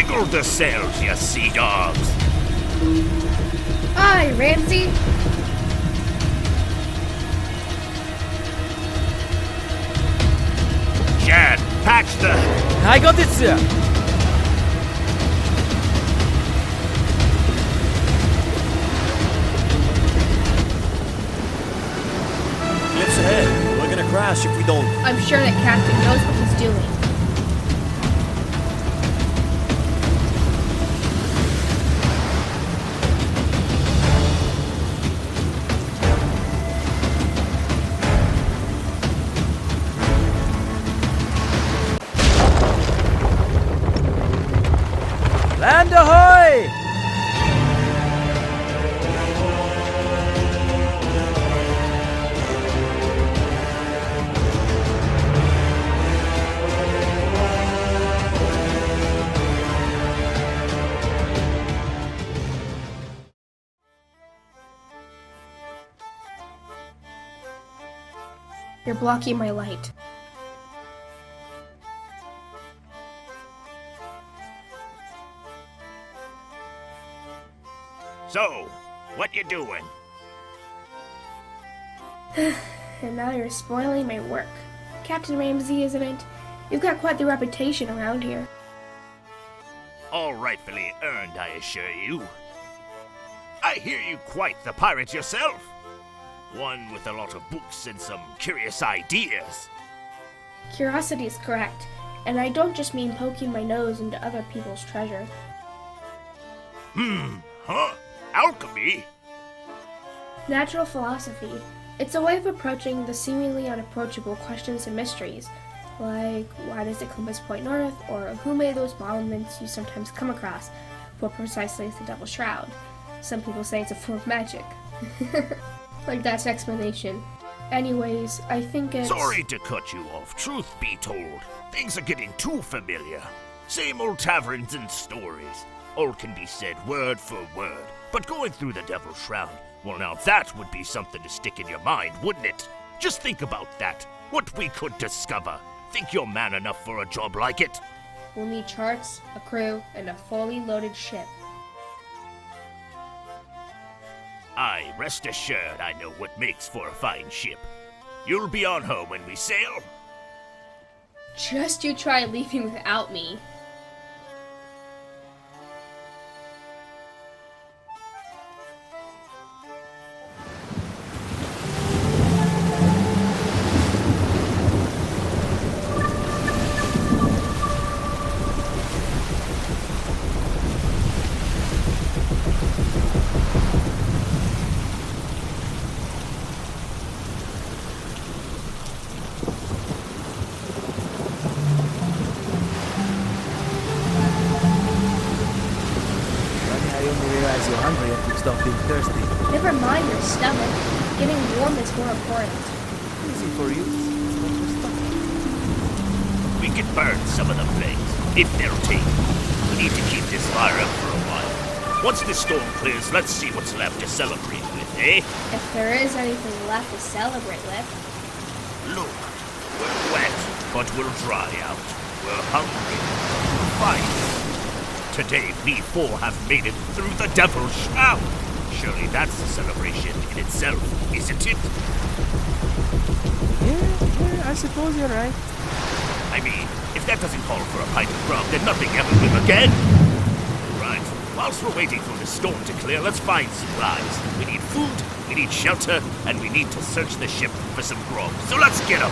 Wiggle the sails, you sea dogs! Hi, Ramsey. Shan, patch the... I got it, sir! Cliff's ahead. We're gonna crash if we don't. I'm sure that Captain knows what he's doing. Land ahoy! You're blocking my light. So, what you doing? And now you're spoiling my work. Captain Ramsey, isn't it? You've got quite the reputation around here. All rightfully earned, I assure you. I hear you quite the pirate yourself. One with a lot of books and some curious ideas. Curiosity is correct, and I don't just mean poking my nose into other people's treasure. Huh? Alchemy? Natural philosophy. It's a way of approaching the seemingly unapproachable questions and mysteries, like why does the compass point north, or who made those monuments you sometimes come across, what precisely is the Devil's Shroud? Some people say it's a form of magic. Like that's an explanation. Anyways, I think it's... Sorry to cut you off, truth be told. Things are getting too familiar. Same old taverns and stories. All can be said word for word. But going through the Devil's Shroud, well now that would be something to stick in your mind, wouldn't it? Just think about that. What we could discover. Think you're man enough for a job like it? We'll need charts, a crew, and a fully loaded ship. Aye, rest assured I know what makes for a fine ship. You'll be on home when we sail? Just you try leaving without me. Stop being thirsty. Never mind your stomach. Getting warm is more important. Easy for you. We could burn some of the flames, if they'll take. We need to keep this fire up for a while. Once the storm clears, let's see what's left to celebrate with, eh? If there is anything left to celebrate with. Look, we're wet, but we'll dry out. We're hungry. We'll fight. Today, we four have made it through the Devil's Shroud. Surely that's a celebration in itself, isn't it? Yeah, I suppose you're right. I mean, if that doesn't call for a pint of grub, then nothing ever will again. Right, whilst we're waiting for the storm to clear, let's find supplies. We need food, we need shelter, and we need to search the ship for some grog. So let's get 'em!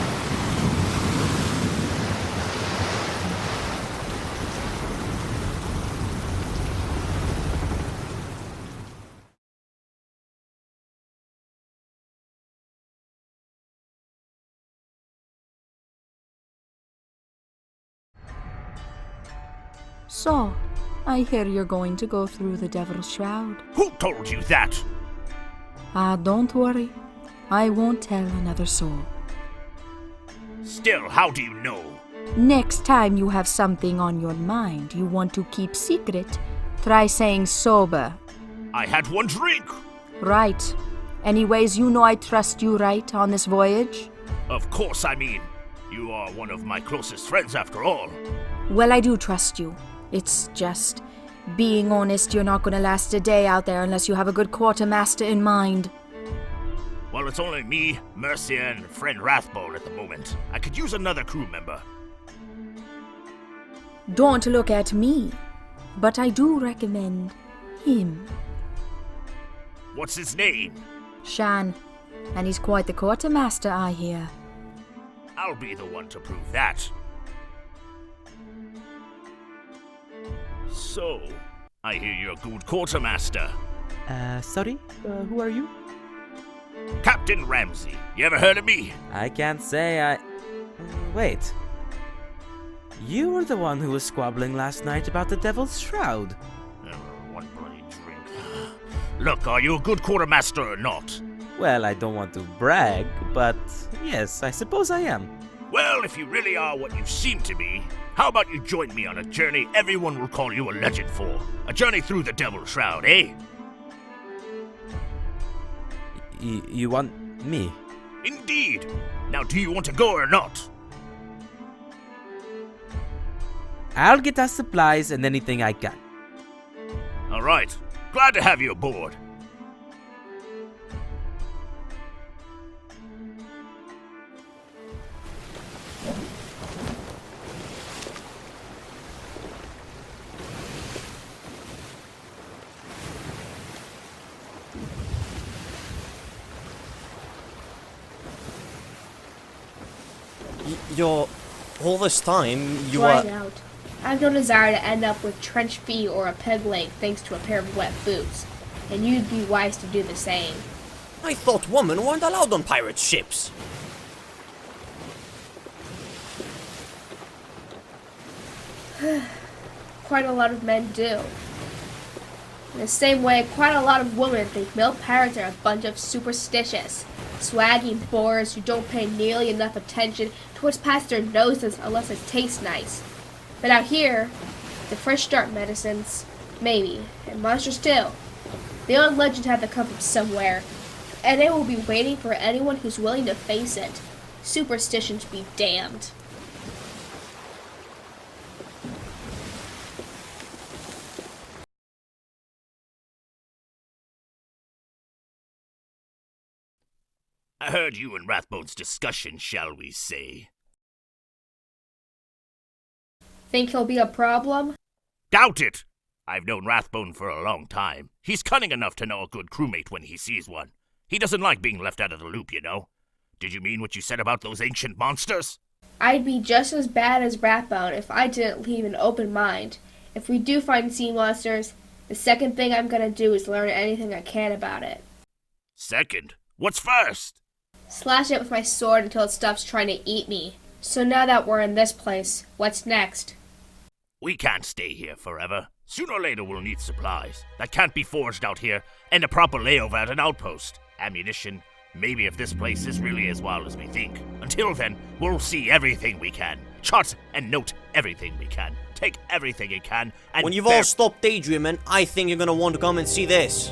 So, I hear you're going to go through the Devil's Shroud. Who told you that? Don't worry. I won't tell another soul. Still, how do you know? Next time you have something on your mind you want to keep secret, try saying sober. I had one drink. Right. Anyways, you know I trust you, right, on this voyage? Of course, I mean, you are one of my closest friends after all. Well, I do trust you. It's just, being honest, you're not gonna last a day out there unless you have a good quartermaster in mind. Well, it's only me, Mercia, and friend Rathbone at the moment. I could use another crew member. Don't look at me, but I do recommend him. What's his name? Shan, and he's quite the quartermaster, I hear. I'll be the one to prove that. So, I hear you're a good quartermaster. Sorry? Who are you? Captain Ramsey. You ever heard of me? I can't say I... wait. You were the one who was squabbling last night about the Devil's Shroud. One bloody drink. Look, are you a good quartermaster or not? Well, I don't want to brag, but yes, I suppose I am. Well, if you really are what you seem to be, how about you join me on a journey everyone will call you a legend for? A journey through the Devil's Shroud, eh? You want me? Indeed. Now, do you want to go or not? I'll get us supplies and anything I can. All right. Glad to have you aboard. All this time, you Drying were... out. I have no desire to end up with trench feet or a peg leg thanks to a pair of wet boots, and you'd be wise to do the same. I thought women weren't allowed on pirate ships. Quite a lot of men do. In the same way, quite a lot of women think male pirates are a bunch of superstitious, swaggy bores who don't pay nearly enough attention to what's past their noses unless it tastes nice. But out here, the fresh start medicines, maybe, and monsters too. The old legends have to come from somewhere, and they will be waiting for anyone who's willing to face it. Superstitions be damned. I heard you and Rathbone's discussion, shall we say. Think he'll be a problem? Doubt it! I've known Rathbone for a long time. He's cunning enough to know a good crewmate when he sees one. He doesn't like being left out of the loop, you know. Did you mean what you said about those ancient monsters? I'd be just as bad as Rathbone if I didn't leave an open mind. If we do find sea monsters, the second thing I'm gonna do is learn anything I can about it. Second? What's first? Slash it with my sword until it stops trying to eat me. So now that we're in this place, what's next? We can't stay here forever. Sooner or later we'll need supplies. That can't be forged out here, and a proper layover at an outpost. Ammunition. Maybe if this place is really as wild as we think. Until then, we'll see everything we can. Chart and note everything we can. Take everything you can, and When you've all stopped daydreaming, I think you're gonna want to come and see this.